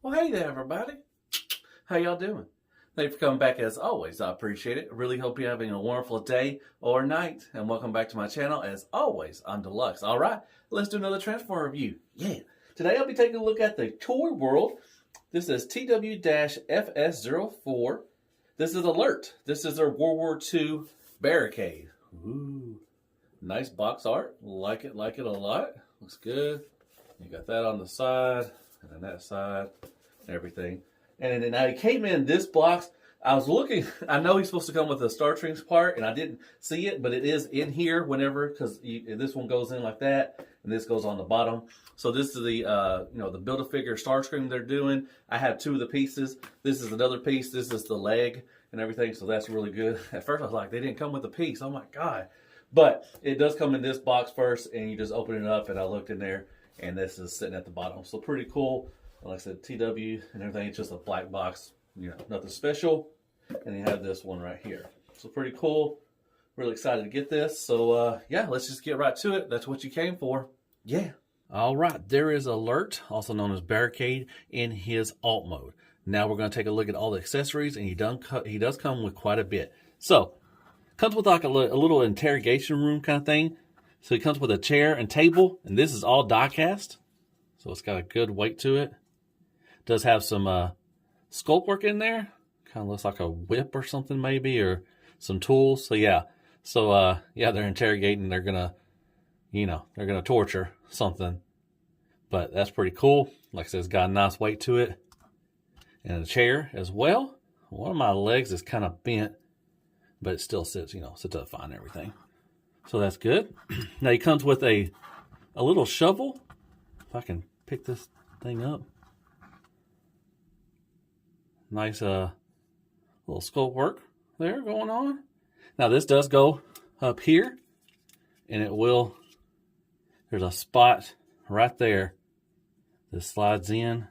Well, hey there, everybody. How y'all doing? Thanks for coming back as always. I appreciate it. Really hope you're having a wonderful day or night. And welcome back to my channel. As always, I'm Deluxe. All right, let's do another Transformer review. Yeah. Today I'll be taking a look at the Toyworld. This is TW-FS04. This is Alert. This is their WW2 Barricade. Ooh. Nice box art. Like it a lot. Looks good. You got that on the side. And then that side, and everything. And then now he came in this box. I was looking, I know he's supposed to come with a Star Strings part, and I didn't see it, but it is in here whenever, because this one goes in like that, and this goes on the bottom. So this is the, the Build-A-Figure Star String they're doing. I have two of the pieces. This is another piece. This is the leg and everything, so that's really good. At first I was like, they didn't come with a piece. Oh my God. But it does come in this box first, and you just open it up, and I looked in there, and this is sitting at the bottom. So pretty cool. Like I said, TW and everything. It's just a black box, nothing special. And you have this one right here. So pretty cool. Really excited to get this. So yeah, let's just get right to it. That's what you came for. Yeah. All right, there is Alert, also known as Barricade, in his alt mode. Now we're going to take a look at all the accessories, and he does come with quite a bit. So comes with like a little interrogation room kind of thing. So it comes with a chair and table, and this is all die cast. So it's got a good weight to it. Does have some sculpt work in there. Kind of looks like a whip or something maybe, or some tools. So yeah. So yeah, they're interrogating. They're gonna, they're gonna torture something. But that's pretty cool. Like I said, it's got a nice weight to it. And a chair as well. One of my legs is kind of bent, but it still sits, sits up fine and everything. So that's good. Now he comes with a little shovel. If I can pick this thing up. Nice little sculpt work there going on. Now this does go up here, and there's a spot right there that slides in.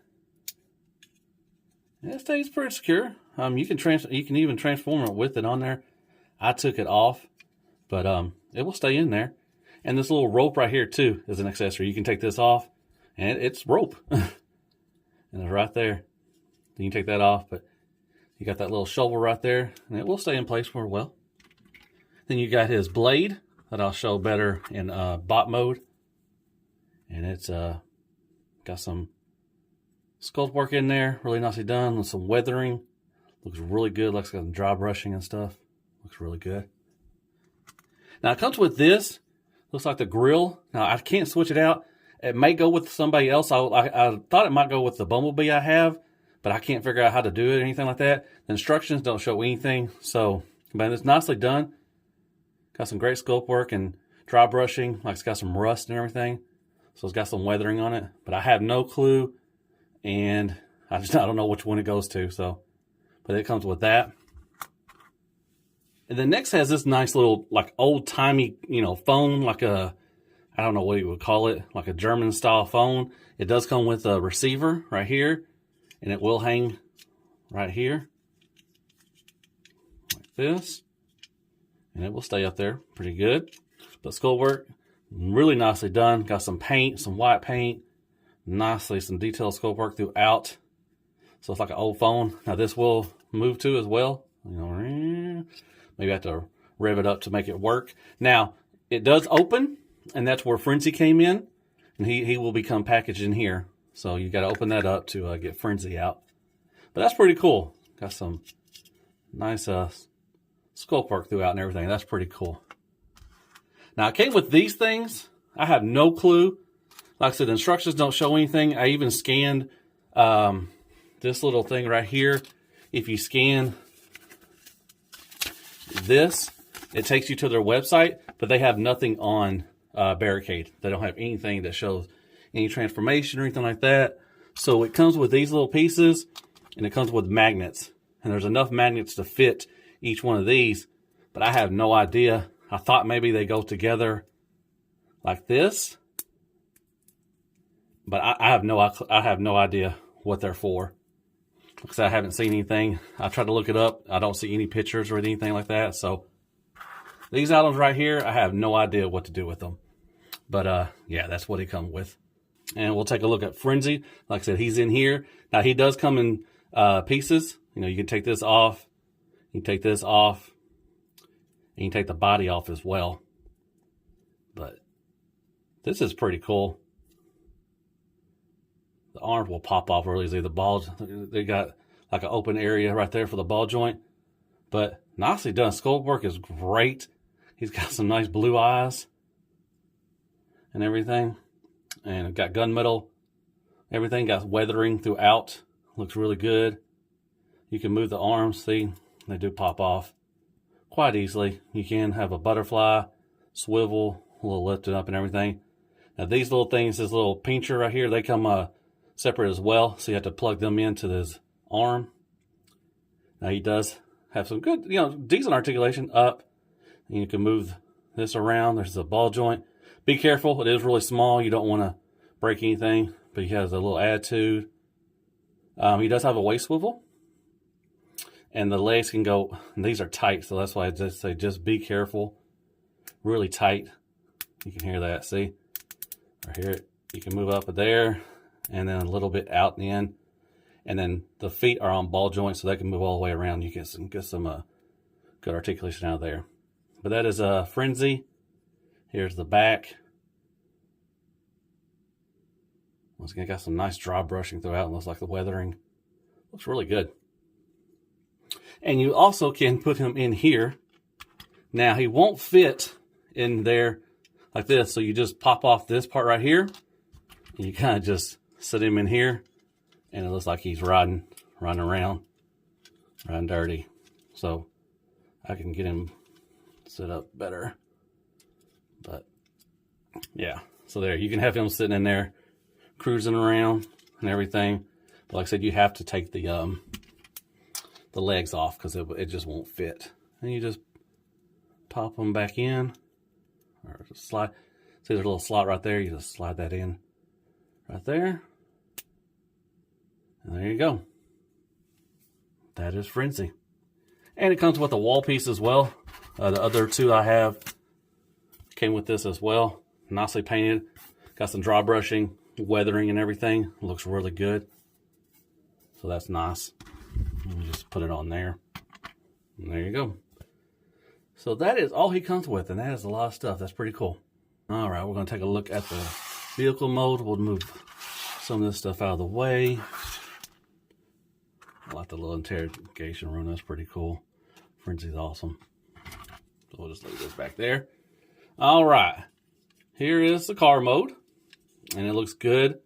And it stays pretty secure. You can even transform it with it on there. I took it off, but it will stay in there. And this little rope right here too is an accessory. You can take this off, and it's rope. And it's right there. You can take that off, but you got that little shovel right there, and it will stay in place for a while. Then you got his blade that I'll show better in bot mode. And it's got some sculpt work in there, really nicely done with some weathering. Looks really good, looks like dry brushing and stuff. Looks really good. Now it comes with this. Looks like the grill. Now I can't switch it out. It may go with somebody else. I thought it might go with the Bumblebee I have, but I can't figure out how to do it or anything like that. The instructions don't show anything. So, but it's nicely done. Got some great sculpt work and dry brushing. Like it's got some rust and everything. So it's got some weathering on it. But I have no clue, and I don't know which one it goes to. So, but it comes with that. And then next has this nice little like old timey, phone, like I don't know what you would call it, like a German style phone. It does come with a receiver right here, and it will hang right here like this, and it will stay up there pretty good. But sculpt work, really nicely done. Got some paint, some white paint, nicely some detailed sculpt work throughout. So it's like an old phone. Now this will move too as well. Maybe I have to rev it up to make it work. Now, it does open, and that's where Frenzy came in, and he will become packaged in here. So you got to open that up to get Frenzy out. But that's pretty cool. Got some nice sculpt work throughout and everything. That's pretty cool. Now, it came with these things. I have no clue. Like I said, the instructions don't show anything. I even scanned this little thing right here. If you scan this, it takes you to their website, but they have nothing on Barricade. They don't have anything that shows any transformation or anything like that. So it comes with these little pieces, and it comes with magnets, and there's enough magnets to fit each one of these, but I have no idea. I thought maybe they go together like this, but I have no idea what they're for, because I haven't seen anything. I tried to look it up. I don't see any pictures or anything like that. So these items right here, I have no idea what to do with them. But yeah, that's what he comes with. And we'll take a look at Frenzy. Like I said, he's in here. Now, he does come in pieces. You know, you can take this off. You can take this off. And you can take the body off as well. But this is pretty cool. The arms will pop off real easily. The balls, they got like an open area right there for the ball joint. But nicely done. Sculpt work is great. He's got some nice blue eyes and everything. And got gunmetal. Everything got weathering throughout. Looks really good. You can move the arms. See, they do pop off quite easily. You can have a butterfly, swivel, a little lifted up and everything. Now these little things, this little pincher right here, they come separate as well. So you have to plug them into this arm. Now he does have some good, you know, decent articulation up. And you can move this around. There's a ball joint. Be careful. It is really small. You don't want to break anything. But he has a little attitude. He does have a waist swivel. And the legs can go, and these are tight. So that's why I just say just be careful. Really tight. You can hear that. See? Or hear it. You can move up there. And then a little bit out and in. And then the feet are on ball joints. So they can move all the way around. You get some good articulation out there. But that is a Frenzy. Here's the back. Once again, got some nice dry brushing throughout. And looks like the weathering looks really good. And you also can put him in here. Now, he won't fit in there like this. So you just pop off this part right here. And you kind of just sit him in here. And it looks like he's running around, riding dirty. So I can get him set up better. But yeah, so there, you can have him sitting in there, cruising around and everything. But like I said, you have to take the legs off because it just won't fit. And you just pop them back in, or just slide. See, there's a little slot right there. You just slide that in right there. And there you go. That is Frenzy. And it comes with a wall piece as well. The other two I have came with this as well. Nicely painted. Got some dry brushing, weathering and everything. Looks really good. So that's nice. Let me just put it on there. And there you go. So that is all he comes with. And that is a lot of stuff. That's pretty cool. All right, we're going to take a look at the vehicle mode. We'll move some of this stuff out of the way. I like the little interrogation room. That's pretty cool. Frenzy's awesome. So we'll just leave this back there. All right. Here is the car mode. And it looks good.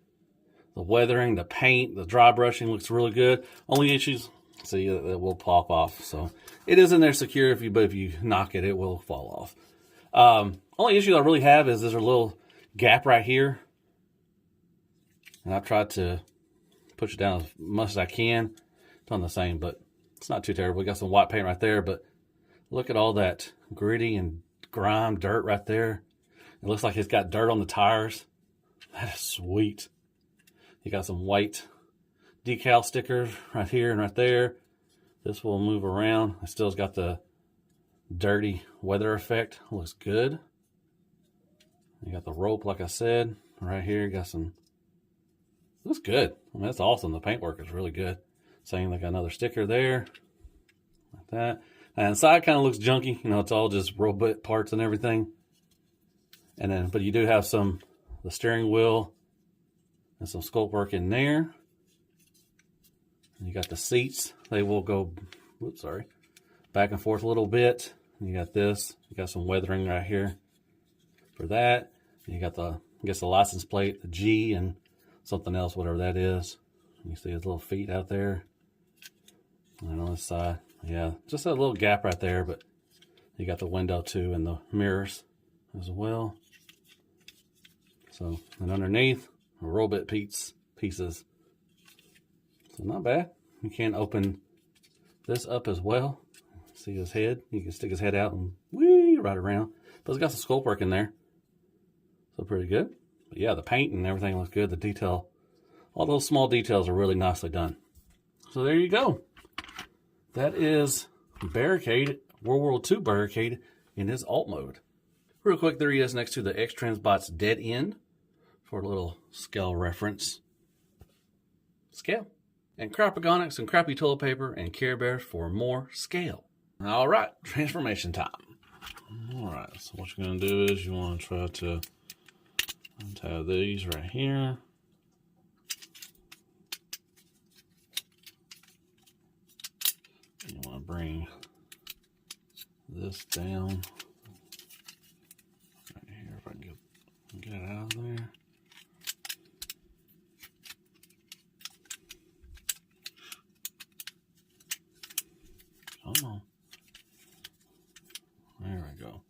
The weathering, the paint, the dry brushing looks really good. Only issues, see, it will pop off. So it is in there secure, but if you knock it, it will fall off. Only issue I really have is there's a little gap right here. And I've tried to push it down as much as I can. It's on the same, but it's not too terrible. We got some white paint right there, but look at all that gritty and grime dirt right there. It looks like it's got dirt on the tires. That is sweet. You got some white decal stickers right here and right there. This will move around. It still's got the dirty weather effect. Looks good. You got the rope, like I said, right here. You got some, looks good. I mean, that's awesome. The paintwork is really good. Same, like another sticker there, like that. And the side kind of looks junky. You know, it's all just robot parts and everything. And then, but you do have the steering wheel and some sculpt work in there. And you got the seats. They will go, whoops, sorry, back and forth a little bit. And you got this. You got some weathering right here for that. And you got the, I guess the license plate, the G and something else, whatever that is. You see his little feet out there. And on this side, yeah, just a little gap right there, but you got the window too and the mirrors as well. So, and underneath, robot pieces. So not bad. You can open this up as well. See his head. You can stick his head out and whee, right around. But it's got some sculpt work in there. So pretty good. But yeah, the paint and everything looks good. The detail, all those small details are really nicely done. So there you go. That is Barricade, World War II Barricade in his alt mode. Real quick, there he is next to the X-Transbot's Dead End for a little scale reference. Scale. And Crapagonics and Crappy Toilet Paper and Care Bears for more scale. All right, transformation time. All right, so what you're going to do is you want to try to untie these right here. You want to bring this down right here if I can get it out of there. Come on. There we go.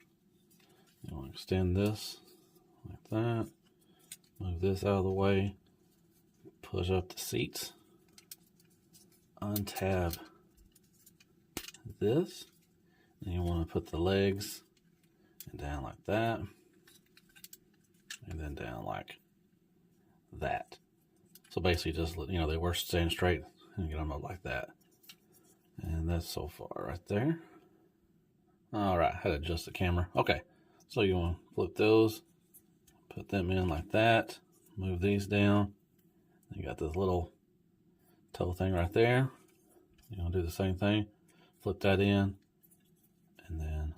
You want to extend this like that. Move this out of the way. Push up the seats. Untab this. And you want to put the legs down like that. And then down like that. So basically just, you know, they were staying straight and get them up like that. And that's so far right there. All right, how to adjust the camera. Okay, so you want to flip those, put them in like that, move these down. You got this little toe thing right there. You're going to do the same thing. Flip that in, and then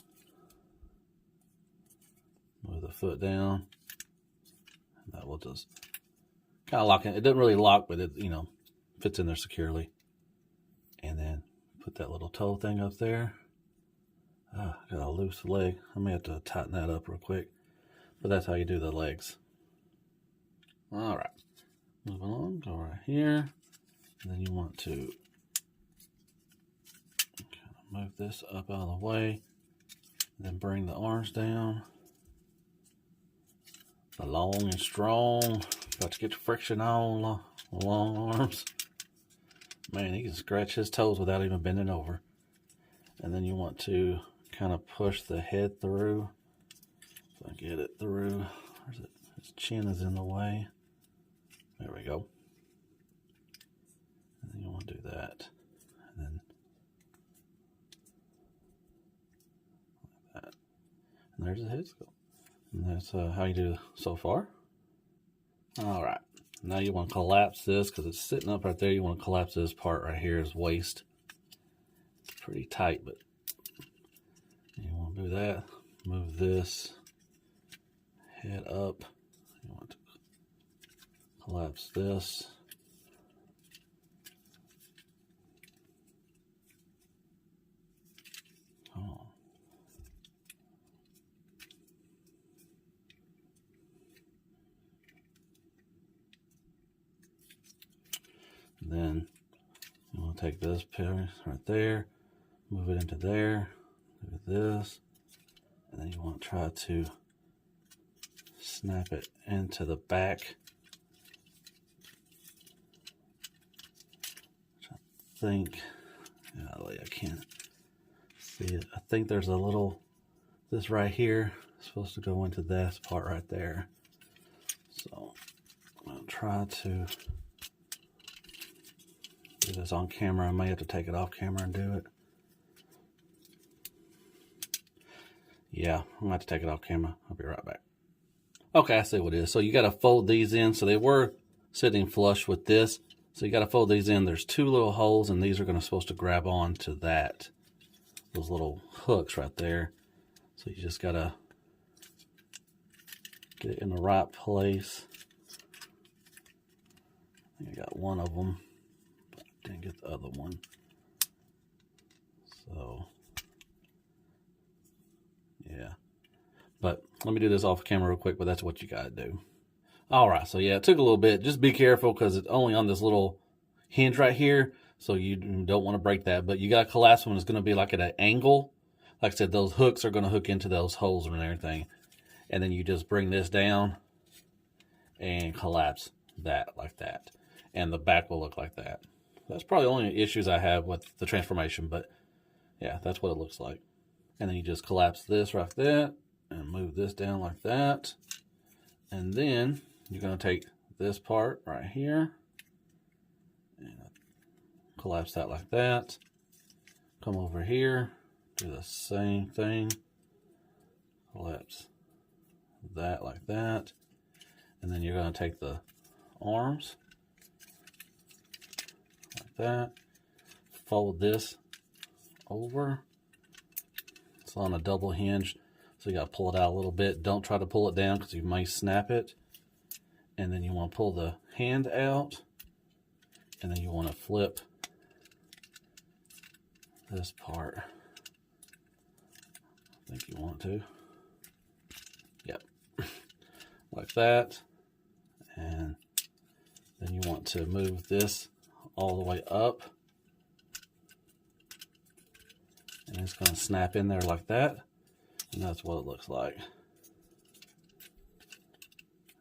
move the foot down. And that will just kind of lock it. It doesn't really lock, but it, you know, fits in there securely. And then put that little toe thing up there. I got a loose leg. I may have to tighten that up real quick. But that's how you do the legs. All right. Move along. Go right here. And then you want to kind of move this up out of the way. Then bring the arms down. The long and strong. Got to get the friction on the long arms. Man, he can scratch his toes without even bending over. And then you want to kind of push the head through. So I get it through. Where's it? His chin is in the way. There we go. And then you want to do that. And then like that. And there's the head sculpt. And that's how you do so far. All right. Now you want to collapse this because it's sitting up right there. You want to collapse this part right here, his waist. It's pretty tight, but you want to do that. Move this head up. You want to collapse this. Oh. Then you want to take this piece right there, move it into there, do this, and then you want to try to snap it into the back. I think, golly, I can't see it. I think there's a little, this right here is supposed to go into this part right there. So I'll try to do this on camera. I may have to take it off camera and do it. Yeah, I'm gonna have to take it off camera. I'll be right back. Okay, I see what it is. So you gotta fold these in. So they were sitting flush with this. So you gotta fold these in. There's two little holes and these are supposed to grab on to that. Those little hooks right there. So you just gotta get it in the right place. I think I got one of them. Didn't get the other one. So yeah, but let me do this off camera real quick, but that's what you gotta do. All right, so yeah, it took a little bit. Just be careful because it's only on this little hinge right here, so you don't want to break that, but you gotta collapse when it's gonna be like at an angle. Like I said, those hooks are gonna hook into those holes and everything, and then you just bring this down and collapse that like that, and the back will look like that. That's probably the only issues I have with the transformation, but yeah, that's what it looks like. And then you just collapse this right there and move this down like that. And then you're going to take this part right here and collapse that like that. Come over here, do the same thing. Collapse that like that. And then you're going to take the arms like that, fold this over. It's on a double hinge, so you got to pull it out a little bit. Don't try to pull it down because you might snap it. And then you want to pull the hand out, and then you want to flip this part. I think you want to. Yep. Like that. And then you want to move this all the way up. And it's going to snap in there like that. And that's what it looks like.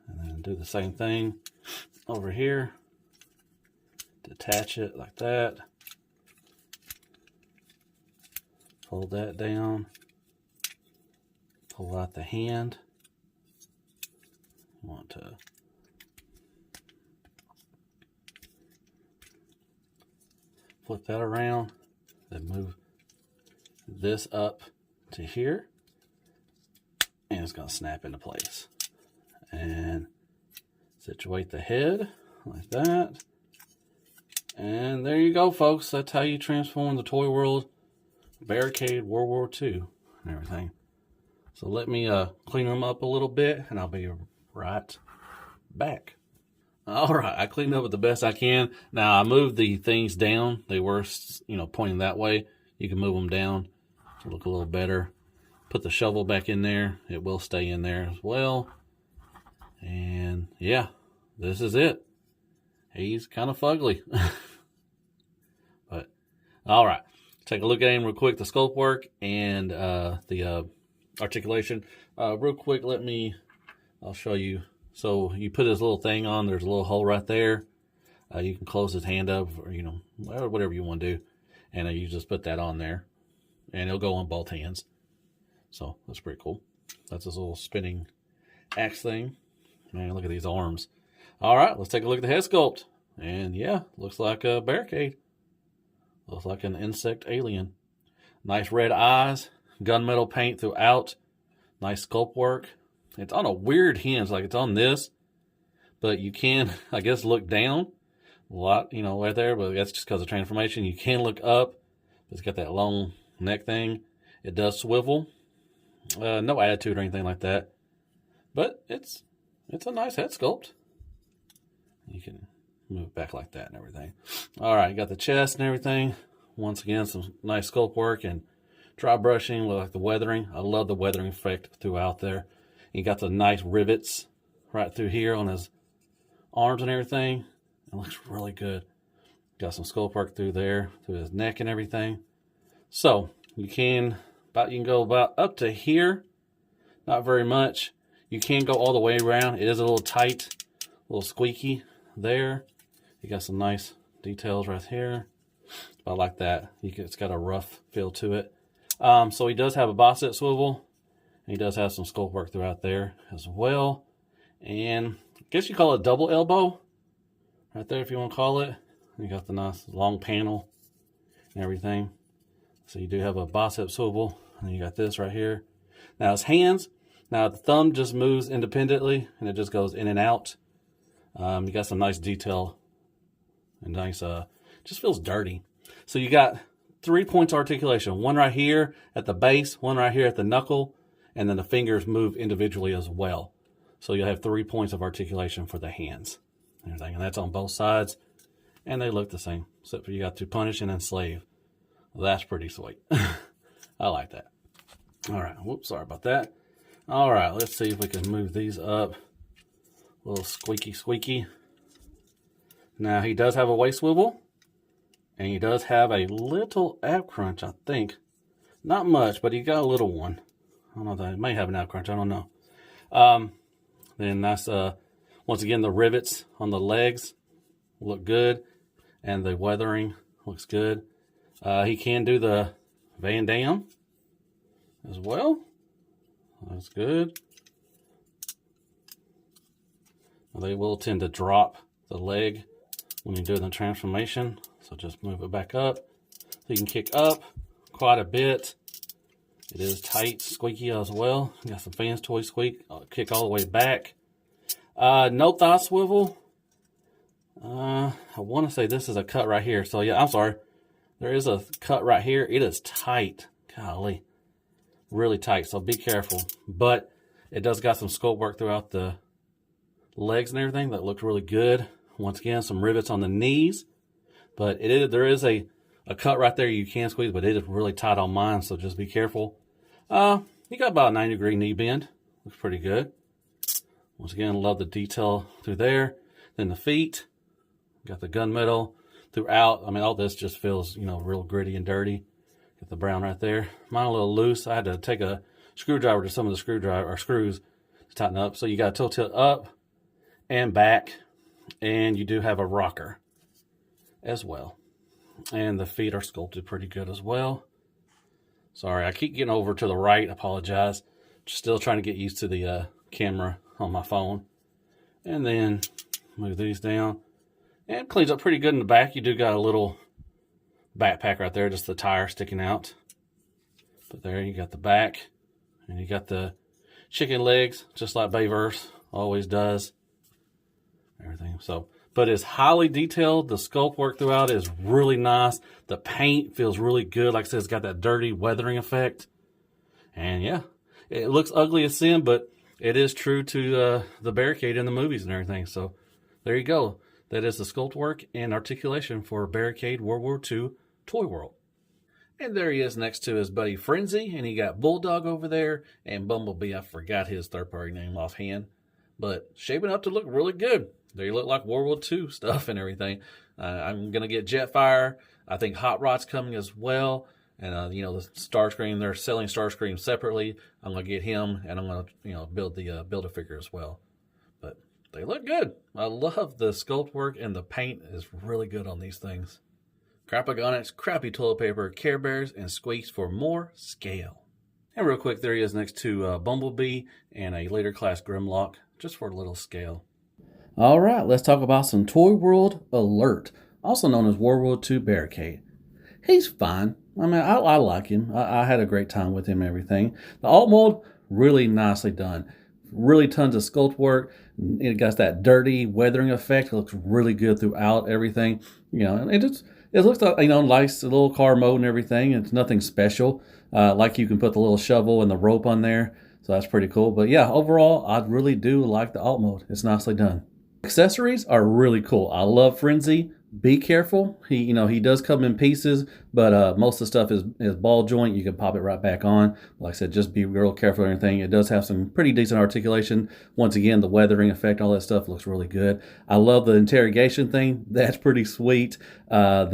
And then do the same thing over here. Detach it like that. Fold that down. Pull out the hand. You want to flip that around, then move this up to here, and it's going to snap into place. And situate the head like that. And there you go, folks. That's how you transform the Toy World Barricade World War II and everything. So let me clean them up a little bit, and I'll be right back. All right, I cleaned up it the best I can. Now, I moved the things down. They were, pointing that way. You can move them down to look a little better. Put the shovel back in there. It will stay in there as well. And, yeah, this is it. He's kind of fugly. But, all right. Take a look at him real quick. The sculpt work and the articulation. Real quick, I'll show you. So you put his little thing on. There's a little hole right there. You can close his hand up, or whatever you want to do, and you just put that on there, and it'll go on both hands. So that's pretty cool. That's his little spinning axe thing. Man, look at these arms. All right, let's take a look at the head sculpt, and yeah, looks like a barricade. Looks like an insect alien. Nice red eyes, gunmetal paint throughout. Nice sculpt work. It's on a weird hinge, like it's on this, but you can, I guess, look down a lot, right there, but that's just because of transformation. You can look up. It's got that long neck thing. It does swivel. No attitude or anything like that, but it's a nice head sculpt. You can move it back like that and everything. All right, you got the chest and everything. Once again, some nice sculpt work and dry brushing with like the weathering. I love the weathering effect throughout there. You got the nice rivets right through here on his arms and everything. It looks really good. Got some sculpt work through there, through his neck and everything. So you can go about up to here. Not very much. You can go all the way around. It is a little tight, a little squeaky there. You got some nice details right here. I like that. It's got a rough feel to it. So he does have a bicep swivel. He does have some sculpt work throughout there as well. And I guess you call it double elbow. Right there if you want to call it. You got the nice long panel and everything. So you do have a bicep swivel. And you got this right here. Now his hands. Now the thumb just moves independently. And it just goes in and out. You got some nice detail. And nice, just feels dirty. So you got 3 points of articulation. One right here at the base. One right here at the knuckle. And then the fingers move individually as well. So you'll have 3 points of articulation for the hands. And everything. And that's on both sides. And they look the same. Except for you got to punish and enslave. Well, that's pretty sweet. I like that. All right. Whoops, sorry about that. All right. Let's see if we can move these up. A little squeaky, squeaky. Now, he does have a waist swivel. And he does have a little ab crunch, I think. Not much, but he got a little one. I don't know that. It may have an ab crunch. I don't know. Then that's, once again, the rivets on the legs look good. And the weathering looks good. He can do the Van Damme as well. That's good. They will tend to drop the leg when you do the transformation. So just move it back up. So you can kick up quite a bit. It is tight, squeaky as well. You got some fans toy squeak. I'll kick all the way back. No thigh swivel. I want to say this is a cut right here. So yeah, I'm sorry. There is a cut right here. It is tight. Golly. Really tight. So be careful. But it does got some sculpt work throughout the legs and everything that looked really good. Once again, some rivets on the knees. But there is a cut right there you can squeeze, but it is really tight on mine. So just be careful. You got about a 90-degree knee bend. Looks pretty good. Once again, love the detail through there. Then the feet. Got the gunmetal throughout. I mean, all this just feels, real gritty and dirty. Get the brown right there. Mine a little loose. I had to take a screwdriver to some of the screws to tighten up. So you got to tilt up and back. And you do have a rocker as well. And the feet are sculpted pretty good as well. Sorry, I keep getting over to the right. I apologize. Just still trying to get used to the camera on my phone. And then move these down. And it cleans up pretty good in the back. You do got a little backpack right there, just the tire sticking out. But there you got the back. And you got the chicken legs, just like Bayverse always does. Everything. So, but it's highly detailed. The sculpt work throughout is really nice. The paint feels really good. Like I said, it's got that dirty weathering effect. And yeah, it looks ugly as sin, but it is true to the Barricade in the movies and everything. So there you go. That is the sculpt work and articulation for Barricade World War II Toy World. And there he is next to his buddy Frenzy, and he got Bulldog over there, and Bumblebee, I forgot his third-party name offhand, but shaping up to look really good. They look like World War II stuff and everything. I'm going to get Jetfire. I think Hot Rod's coming as well. And, the Starscream, they're selling Starscream separately. I'm going to get him, and I'm going to, build the Build-A-Figure as well. But they look good. I love the sculpt work, and the paint is really good on these things. Crapagonics, crappy toilet paper, Care Bears, and Squeaks for more scale. And real quick, there he is next to Bumblebee and a later class Grimlock, just for a little scale. All right, let's talk about some Toy World Alert, also known as World War II Barricade. He's fine. I mean, I like him. I had a great time with him and everything. The alt mold, really nicely done. Really tons of sculpt work. It got that dirty weathering effect. It looks really good throughout everything. It looks like, nice little car mode and everything. It's nothing special. Like you can put the little shovel and the rope on there. So that's pretty cool. But yeah, overall, I really do like the alt mode. It's nicely done. Accessories are really cool. I love Frenzy. Be careful. He does come in pieces, but most of the stuff is ball joint. You can pop it right back on. Like I said, just be real careful and everything. It does have some pretty decent articulation. Once again, the weathering effect, all that stuff looks really good. I love the interrogation thing. That's pretty sweet. What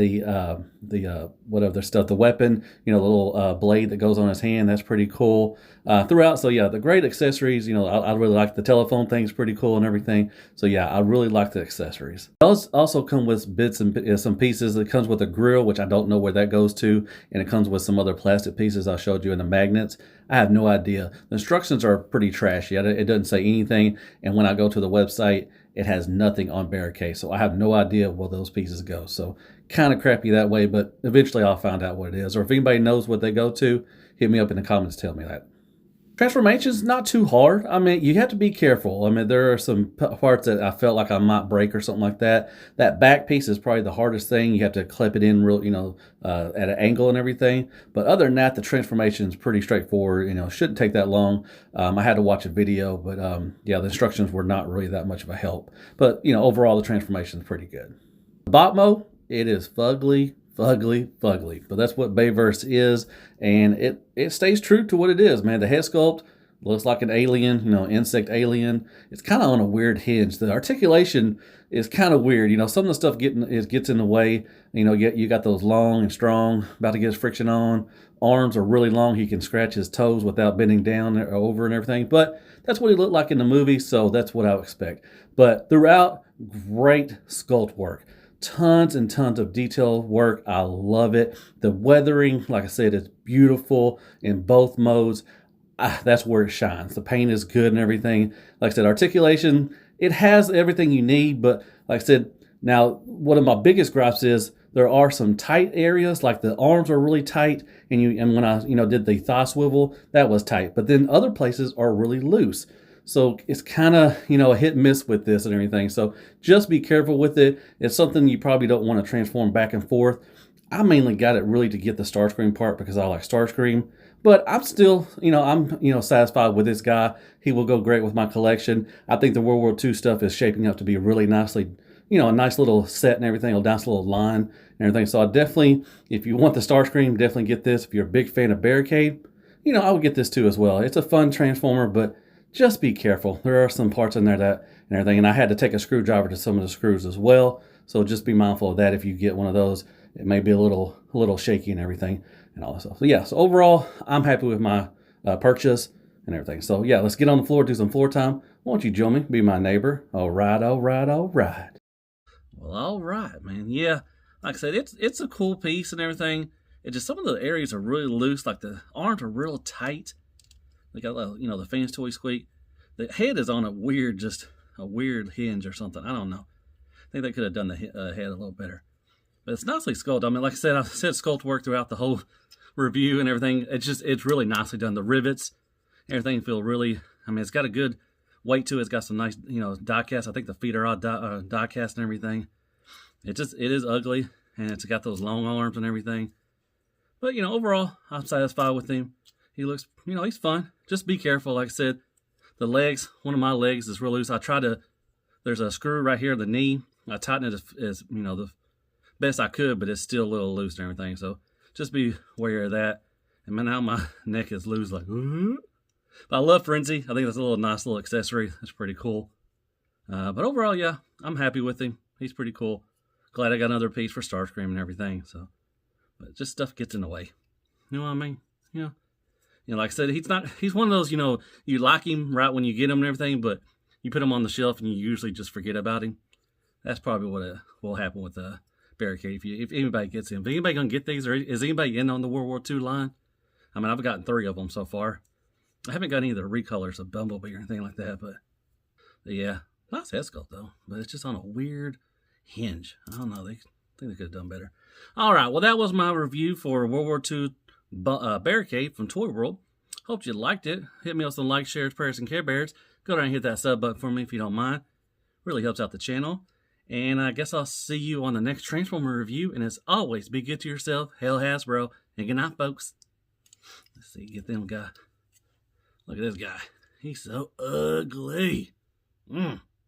other stuff? The weapon, the little blade that goes on his hand. That's pretty cool. Throughout, so yeah, the great accessories. I really like the telephone thing. It's pretty cool and everything. So yeah, I really like the accessories. It does also come with bits and some pieces. It comes with a grill, which I don't know where that goes to, and it comes with some other plastic pieces I showed you in the magnets. I have no idea. The instructions are pretty trashy. It doesn't say anything, and when I go to the website, it has nothing on Barricade, so I have no idea where those pieces go. So kind of crappy that way, but eventually I'll find out what it is. Or if anybody knows what they go to, hit me up in the comments, tell me that. Transformation's not too hard. I mean, you have to be careful. I mean, there are some parts that I felt like I might break or something like that. That back piece is probably the hardest thing. You have to clip it in real, at an angle and everything. But other than that, the transformation is pretty straightforward. Shouldn't take that long. I had to watch a video, but yeah, the instructions were not really that much of a help. But, overall, the transformation is pretty good. Botmo, it is fugly, but that's what Bayverse is, and it stays true to what it is, man. The head sculpt looks like an alien, insect alien. It's kind of on a weird hinge. The articulation is kind of weird. Some of the stuff gets in the way. You got those long and strong, about to get his friction on. Arms are really long. He can scratch his toes without bending down or over and everything. But that's what he looked like in the movie, so that's what I would expect. But throughout, great sculpt work. Tons and tons of detail work. I love it. The weathering, like I said, is beautiful in both modes. That's where it shines. The paint is good and everything. Like I said, articulation, it has everything you need. But like I said, now one of my biggest gripes is there are some tight areas, like the arms are really tight. And when I did the thigh swivel, that was tight. But then other places are really loose. So it's kind of, you know, a hit and miss with this and everything. So just be careful with it. It's something you probably don't want to transform back and forth. I mainly got it really to get the Starscream part because I like Starscream. But I'm still, satisfied with this guy. He will go great with my collection. I think the World War II stuff is shaping up to be really nicely, a nice little set and everything, a nice little line and everything. So I definitely, if you want the Starscream, definitely get this. If you're a big fan of Barricade, I would get this too as well. It's a fun transformer, but just be careful. There are some parts in there and everything, and I had to take a screwdriver to some of the screws as well. So just be mindful of that if you get one of those. It may be a little shaky and everything and all that stuff. So yeah, so overall, I'm happy with my purchase and everything. So yeah, let's get on the floor, do some floor time. Why don't you join me? Be my neighbor. All right, all right, all right. Well, all right, man. Yeah, like I said, it's a cool piece and everything. It just, some of the areas are really loose, like the arms are real tight. They got, the fans toy squeak. The head is on a weird hinge or something. I don't know. I think they could have done the head a little better. But it's nicely sculpted. I mean, like I said sculpt work throughout the whole review and everything. It's really nicely done. The rivets, everything feel really, it's got a good weight to it. It's got some nice, die cast. I think the feet are all die cast and everything. It is ugly, and it's got those long arms and everything. But, overall, I'm satisfied with him. He looks, he's fun. Just be careful. Like I said, the legs, one of my legs is real loose. There's a screw right here in the knee. I tightened it as the best I could, but it's still a little loose and everything. So just be aware of that. And now my neck is loose, like, ooh. But I love Frenzy. I think that's a nice little accessory. That's pretty cool. But overall, yeah, I'm happy with him. He's pretty cool. Glad I got another piece for Starscream and everything. So, but just stuff gets in the way. You know what I mean? Yeah. Like I said, he's one of those, you like him right when you get him and everything, but you put him on the shelf and you usually just forget about him. That's probably what will happen with Barricade if anybody gets him. Is anybody going to get these, or is anybody in on the World War II line? I've gotten 3 of them so far. I haven't got any of the recolors of Bumblebee or anything like that, but yeah, nice head sculpt though, but it's just on a weird hinge. I don't know. I think they could have done better. All right, well, that was my review for World War II Barricade from Toy World. Hope you liked it. Hit me with some likes, shares, prayers, and care bears. Go down and hit that sub button for me if you don't mind. Really helps out the channel. And I guess I'll see you on the next Transformer review. And as always, be good to yourself. Hail Hasbro. And good night, folks. Let's see, get them guy. Look at this guy. He's so ugly.